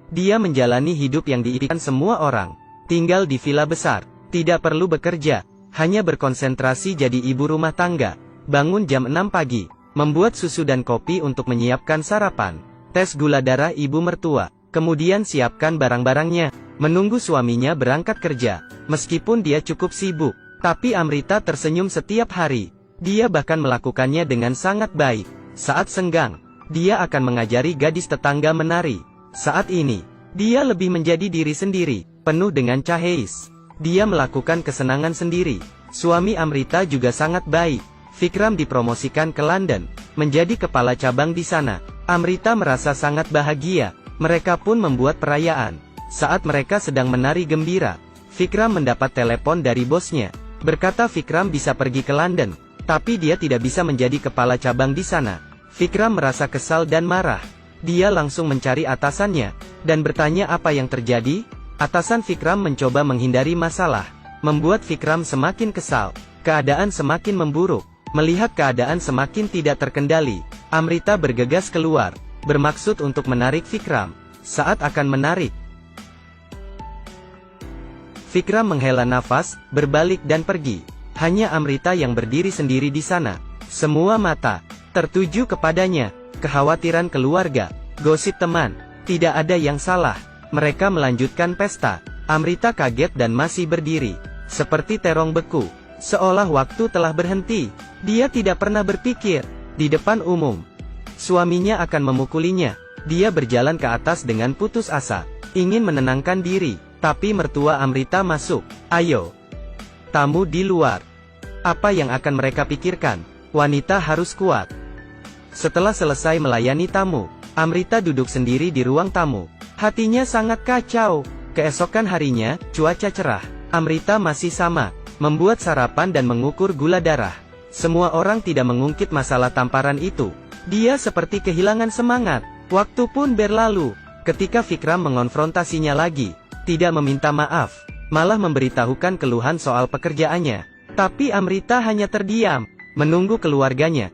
Dia menjalani hidup yang diimpikan semua orang. Tinggal di villa besar, tidak perlu bekerja, hanya berkonsentrasi jadi ibu rumah tangga. Bangun jam 6 pagi, membuat susu dan kopi untuk menyiapkan sarapan. Tes gula darah ibu mertua, kemudian siapkan barang-barangnya, menunggu suaminya berangkat kerja. Meskipun dia cukup sibuk, tapi Amrita tersenyum setiap hari. Dia bahkan melakukannya dengan sangat baik. Saat senggang, dia akan mengajari gadis tetangga menari. Saat ini, dia lebih menjadi diri sendiri, penuh dengan cahaya. Dia melakukan kesenangan sendiri. Suami Amrita juga sangat baik. Vikram dipromosikan ke London, menjadi kepala cabang di sana. Amrita merasa sangat bahagia. Mereka pun membuat perayaan. Saat mereka sedang menari gembira, Vikram mendapat telepon dari bosnya. Berkata Vikram bisa pergi ke London, tapi dia tidak bisa menjadi kepala cabang di sana. Vikram merasa kesal dan marah. Dia langsung mencari atasannya, dan bertanya apa yang terjadi. Atasan Vikram mencoba menghindari masalah, membuat Vikram semakin kesal. Keadaan semakin memburuk. Melihat keadaan semakin tidak terkendali, Amrita bergegas keluar, bermaksud untuk menarik Vikram. Saat akan menarik, Vikram menghela nafas, berbalik dan pergi. Hanya Amrita yang berdiri sendiri di sana. Semua mata tertuju kepadanya. Kekhawatiran keluarga, gosip teman, tidak ada yang salah. Mereka melanjutkan pesta. Amrita kaget dan masih berdiri, seperti terong beku, seolah waktu telah berhenti. Dia tidak pernah berpikir, di depan umum, suaminya akan memukulinya. Dia berjalan ke atas dengan putus asa, ingin menenangkan diri, tapi mertua Amrita masuk. Ayo, tamu di luar. Apa yang akan mereka pikirkan? Wanita harus kuat. Setelah selesai melayani tamu, Amrita duduk sendiri di ruang tamu. Hatinya sangat kacau. Keesokan harinya, cuaca cerah. Amrita masih sama, membuat sarapan dan mengukur gula darah. Semua orang tidak mengungkit masalah tamparan itu. Dia seperti kehilangan semangat. Waktu pun berlalu. Ketika Vikram mengonfrontasinya lagi, tidak meminta maaf, malah memberitahukan keluhan soal pekerjaannya. Tapi Amrita hanya terdiam, menunggu keluarganya.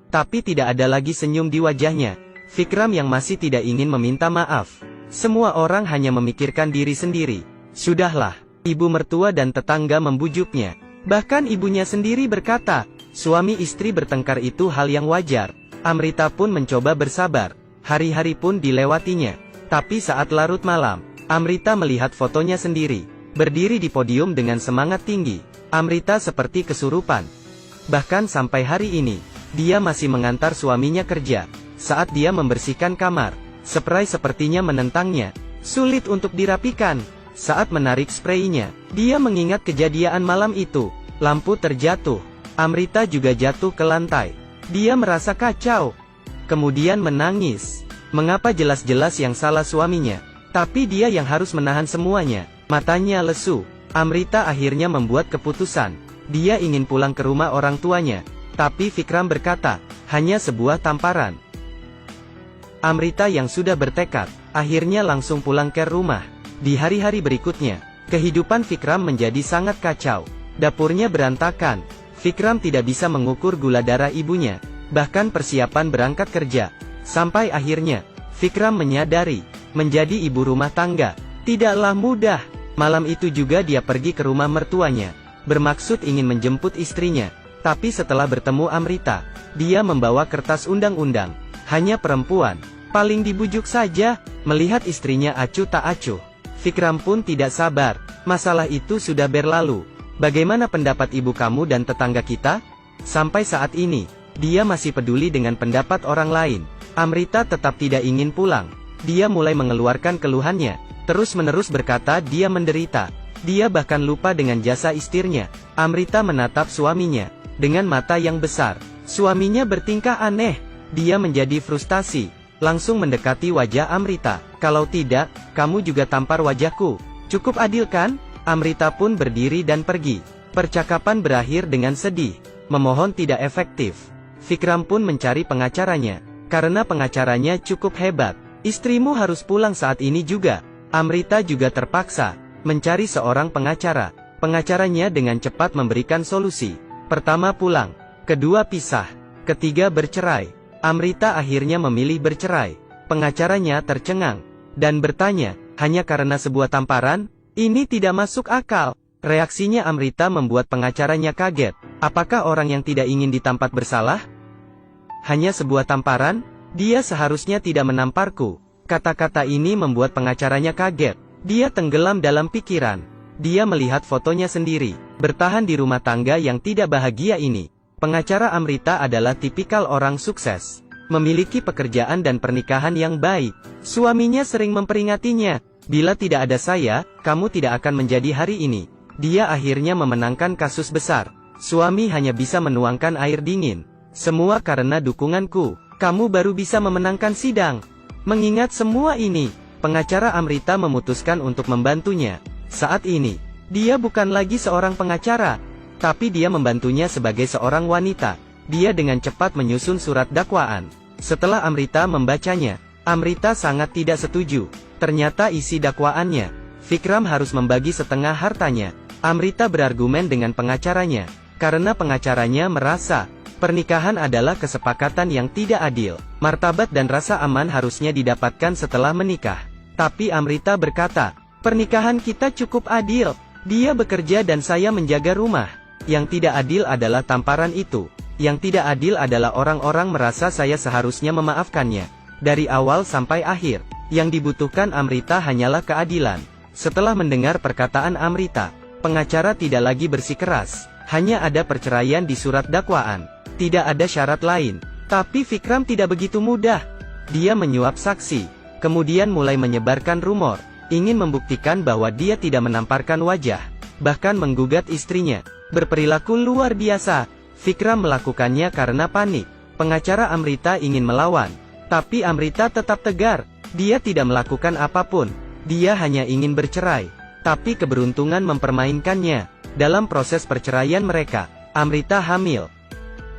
Tapi tidak ada lagi senyum di wajahnya. Vikram yang masih tidak ingin meminta maaf. Semua orang hanya memikirkan diri sendiri. Sudahlah, ibu mertua dan tetangga membujuknya. Bahkan ibunya sendiri berkata, suami istri bertengkar itu hal yang wajar. Amrita pun mencoba bersabar. Hari-hari pun dilewatinya. Tapi saat larut malam, Amrita melihat fotonya sendiri, berdiri di podium dengan semangat tinggi. Amrita seperti kesurupan. Bahkan sampai hari ini, dia masih mengantar suaminya kerja. Saat dia membersihkan kamar, spray sepertinya menentangnya. Sulit untuk dirapikan. Saat menarik spraynya, dia mengingat kejadian malam itu. Lampu terjatuh. Amrita juga jatuh ke lantai. Dia merasa kacau. Kemudian menangis. Mengapa jelas-jelas yang salah suaminya? Tapi dia yang harus menahan semuanya. Matanya lesu. Amrita akhirnya membuat keputusan. Dia ingin pulang ke rumah orang tuanya. Tapi Vikram berkata, hanya sebuah tamparan. Amrita yang sudah bertekad, akhirnya langsung pulang ke rumah. Di hari-hari berikutnya, kehidupan Vikram menjadi sangat kacau. Dapurnya berantakan. Vikram tidak bisa mengukur gula darah ibunya. Bahkan persiapan berangkat kerja. Sampai akhirnya, Vikram menyadari, menjadi ibu rumah tangga tidaklah mudah. Malam itu juga dia pergi ke rumah mertuanya, bermaksud ingin menjemput istrinya. Tapi setelah bertemu Amrita, dia membawa kertas undang-undang. Hanya perempuan, paling dibujuk saja. Melihat istrinya acuh tak acuh, Vikram pun tidak sabar. Masalah itu sudah berlalu. Bagaimana pendapat ibu kamu dan tetangga kita? Sampai saat ini, dia masih peduli dengan pendapat orang lain. Amrita tetap tidak ingin pulang. Dia mulai mengeluarkan keluhannya. Terus-menerus berkata dia menderita. Dia bahkan lupa dengan jasa istrinya. Amrita menatap suaminya dengan mata yang besar. Suaminya bertingkah aneh. Dia menjadi frustasi, langsung mendekati wajah Amrita. Kalau tidak, kamu juga tampar wajahku. Cukup adil kan? Amrita pun berdiri dan pergi. Percakapan berakhir dengan sedih. Memohon tidak efektif. Vikram pun mencari pengacaranya. Karena pengacaranya cukup hebat. Istrimu harus pulang saat ini juga. Amrita juga terpaksa mencari seorang pengacara. Pengacaranya dengan cepat memberikan solusi. Pertama pulang, kedua pisah, ketiga bercerai. Amrita akhirnya memilih bercerai. Pengacaranya tercengang. dan bertanya, hanya karena sebuah tamparan? Ini tidak masuk akal. Reaksinya Amrita membuat pengacaranya kaget. Apakah orang yang tidak ingin ditampar bersalah? Hanya sebuah tamparan? Dia seharusnya tidak menamparku. Kata-kata ini membuat pengacaranya kaget. Dia tenggelam dalam pikiran. Dia melihat fotonya sendiri, bertahan di rumah tangga yang tidak bahagia ini. Pengacara Amrita adalah tipikal orang sukses. Memiliki pekerjaan dan pernikahan yang baik. Suaminya sering memperingatinya, bila tidak ada saya, kamu tidak akan menjadi hari ini. Dia akhirnya memenangkan kasus besar. Suami hanya bisa menuangkan air dingin. Semua karena dukunganku. Kamu baru bisa memenangkan sidang. Mengingat semua ini, pengacara Amrita memutuskan untuk membantunya. Saat ini, dia bukan lagi seorang pengacara, tapi dia membantunya sebagai seorang wanita. Dia dengan cepat menyusun surat dakwaan. Setelah Amrita membacanya, Amrita sangat tidak setuju. Ternyata isi dakwaannya, Vikram harus membagi setengah hartanya. Amrita berargumen dengan pengacaranya, karena pengacaranya merasa, pernikahan adalah kesepakatan yang tidak adil. Martabat dan rasa aman harusnya didapatkan setelah menikah. Tapi Amrita berkata, pernikahan kita cukup adil. Dia bekerja dan saya menjaga rumah. Yang tidak adil adalah tamparan itu. Yang tidak adil adalah orang-orang merasa saya seharusnya memaafkannya. Dari awal sampai akhir, yang dibutuhkan Amrita hanyalah keadilan. Setelah mendengar perkataan Amrita, pengacara tidak lagi bersikeras. Hanya ada perceraian di surat dakwaan. Tidak ada syarat lain. Tapi Vikram tidak begitu mudah. Dia menyuap saksi. Kemudian mulai menyebarkan rumor. Ingin membuktikan bahwa dia tidak menamparkan wajah. Bahkan menggugat istrinya. Berperilaku luar biasa. Vikram melakukannya karena panik. Pengacara Amrita ingin melawan. Tapi Amrita tetap tegar. Dia tidak melakukan apapun. Dia hanya ingin bercerai. Tapi keberuntungan mempermainkannya. Dalam proses perceraian mereka, Amrita hamil.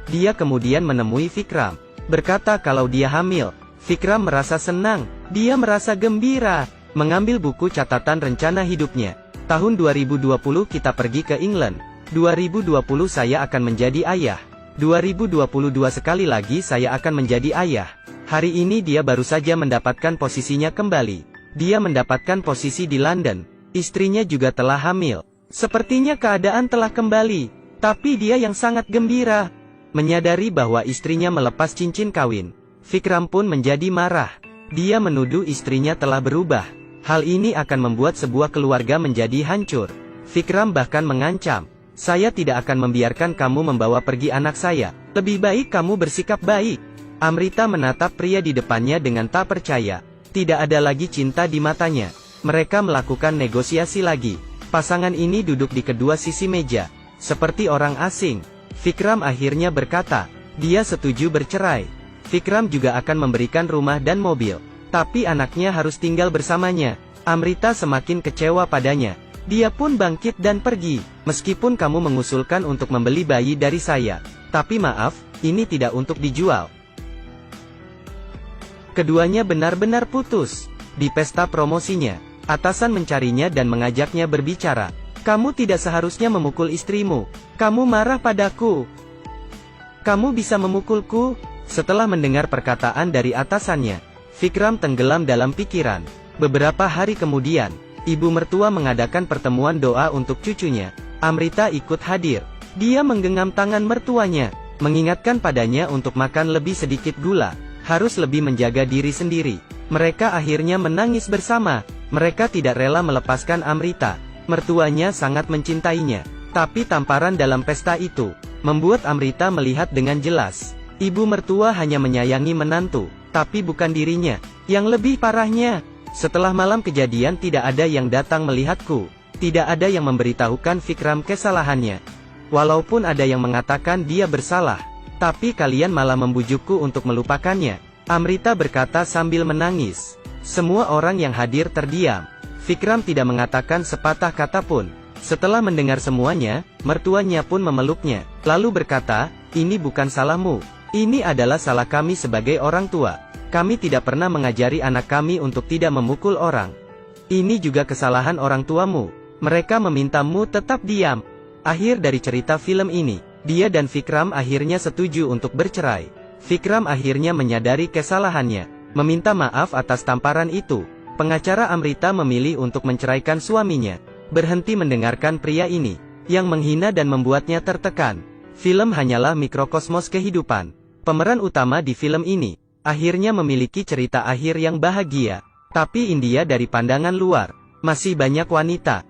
Dia kemudian menemui Vikram. Berkata kalau dia hamil. Vikram merasa senang. Dia merasa gembira. Mengambil buku catatan rencana hidupnya. Tahun 2020 kita pergi ke England. 2020 saya akan menjadi ayah. 2022 sekali lagi saya akan menjadi ayah. Hari ini dia baru saja mendapatkan posisinya kembali. Dia mendapatkan posisi di London. Istrinya juga telah hamil. Sepertinya keadaan telah kembali. Tapi dia yang sangat gembira. Menyadari bahwa istrinya melepas cincin kawin, Vikram pun menjadi marah. Dia menuduh istrinya telah berubah. Hal ini akan membuat sebuah keluarga menjadi hancur. Vikram bahkan mengancam, saya tidak akan membiarkan kamu membawa pergi anak saya. Lebih baik kamu bersikap baik. Amrita menatap pria di depannya dengan tak percaya. Tidak ada lagi cinta di matanya. Mereka melakukan negosiasi lagi. Pasangan ini duduk di kedua sisi meja, seperti orang asing. Vikram akhirnya berkata, dia setuju bercerai. Vikram juga akan memberikan rumah dan mobil. Tapi anaknya harus tinggal bersamanya. Amrita semakin kecewa padanya. Dia pun bangkit dan pergi. Meskipun kamu mengusulkan untuk membeli bayi dari saya. Tapi maaf, ini tidak untuk dijual. Keduanya benar-benar putus. Di pesta promosinya, atasan mencarinya dan mengajaknya berbicara. Kamu tidak seharusnya memukul istrimu. Kamu marah padaku. Kamu bisa memukulku? Setelah mendengar perkataan dari atasannya, Vikram tenggelam dalam pikiran. Beberapa hari kemudian, ibu mertua mengadakan pertemuan doa untuk cucunya. Amrita ikut hadir. Dia menggenggam tangan mertuanya, mengingatkan padanya untuk makan lebih sedikit gula, harus lebih menjaga diri sendiri. Mereka akhirnya menangis bersama. Mereka tidak rela melepaskan Amrita. Mertuanya sangat mencintainya. Tapi tamparan dalam pesta itu membuat Amrita melihat dengan jelas. Ibu mertua hanya menyayangi menantu, tapi bukan dirinya. Yang lebih parahnya, setelah malam kejadian tidak ada yang datang melihatku. Tidak ada yang memberitahukan Vikram kesalahannya. Walaupun ada yang mengatakan dia bersalah, tapi kalian malah membujukku untuk melupakannya. Amrita berkata sambil menangis. Semua orang yang hadir terdiam. Vikram tidak mengatakan sepatah kata pun. Setelah mendengar semuanya, mertuanya pun memeluknya, lalu berkata, ini bukan salahmu. Ini adalah salah kami sebagai orang tua. Kami tidak pernah mengajari anak kami untuk tidak memukul orang. Ini juga kesalahan orang tuamu. Mereka memintamu tetap diam. Akhir dari cerita film ini, dia dan Vikram akhirnya setuju untuk bercerai. Vikram akhirnya menyadari kesalahannya, meminta maaf atas tamparan itu. Pengacara Amrita memilih untuk menceraikan suaminya. Berhenti mendengarkan pria ini, yang menghina dan membuatnya tertekan. Film hanyalah mikrokosmos kehidupan. Pemeran utama di film ini, akhirnya memiliki cerita akhir yang bahagia. Tapi India dari pandangan luar, masih banyak wanita